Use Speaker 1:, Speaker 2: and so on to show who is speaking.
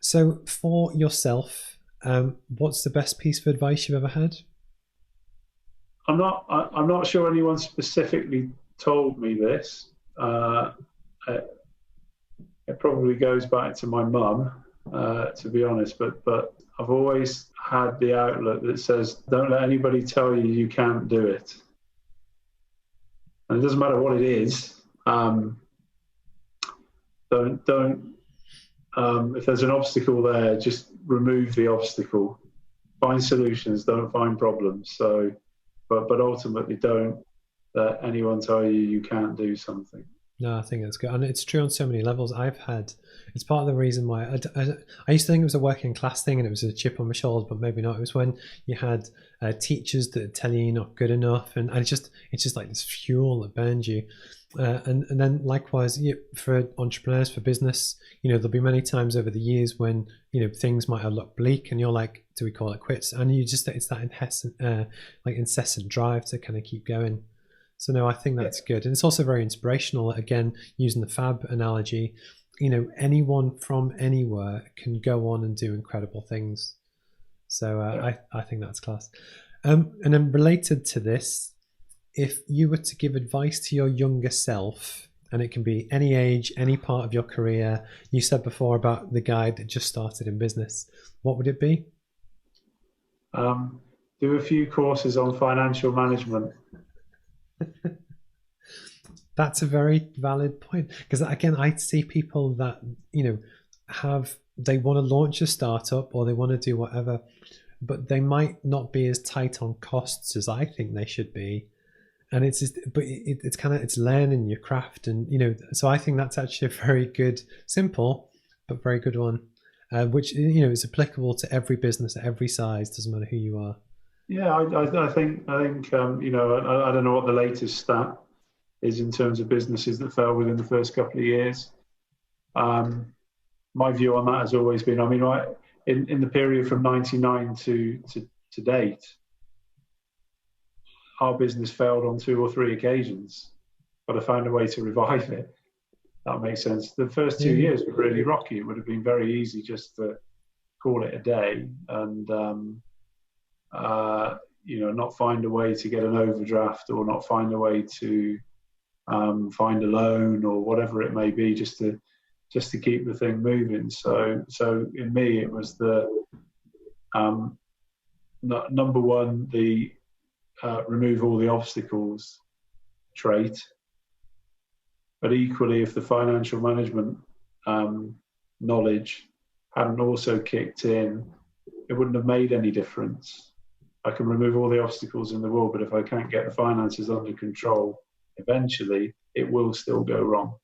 Speaker 1: So for yourself, what's the best piece of advice you've ever had?
Speaker 2: I'm not sure anyone specifically told me this. It, it probably goes back to my mum, to be honest. But I've always had the outlook that says, "Don't let anybody tell you you can't do it," and it doesn't matter what it is. Don't if there's an obstacle there, just remove the obstacle. Find solutions, don't find problems. So, but ultimately, don't let anyone tell you you can't do something.
Speaker 1: No, I think that's good, and it's true on so many levels. It's part of the reason why I used to think it was a working class thing and it was a chip on my shoulder, but maybe not. It was when you had teachers that tell you you're not good enough, and it's just like this fuel that burns you. And then likewise, for entrepreneurs, for business, there'll be many times over the years when things might have looked bleak, and you're like, do we call it quits? And it's that incessant drive to kind of keep going. So no, I think that's good. And it's also very inspirational. Again, using the fab analogy, anyone from anywhere can go on and do incredible things. So I think that's class. And then related to this, if you were to give advice to your younger self, and it can be any age, any part of your career, you said before about the guy that just started in business, what would it be?
Speaker 2: Do a few courses on financial management.
Speaker 1: That's a very valid point, because again, I see people that they want to launch a startup or they want to do whatever, but they might not be as tight on costs as I think they should be. And it's learning your craft, and so I think that's actually a very good, simple but very good one, which is applicable to every business at every size, doesn't matter who you are.
Speaker 2: Yeah, I think I don't know what the latest stat is in terms of businesses that fell within the first couple of years. My view on that has always been, in the period from '99 to date, our business failed on 2 or 3 occasions, but I found a way to revive it. That makes sense. The first 2 years were really rocky. It would have been very easy just to call it a day and not find a way to get an overdraft, or not find a way to find a loan, or whatever it may be, just to keep the thing moving. So in me, it was the number one, the remove all the obstacles trait. But equally, if the financial management knowledge hadn't also kicked in, it wouldn't have made any difference. I can remove all the obstacles in the world, but if I can't get the finances under control, eventually it will still go wrong.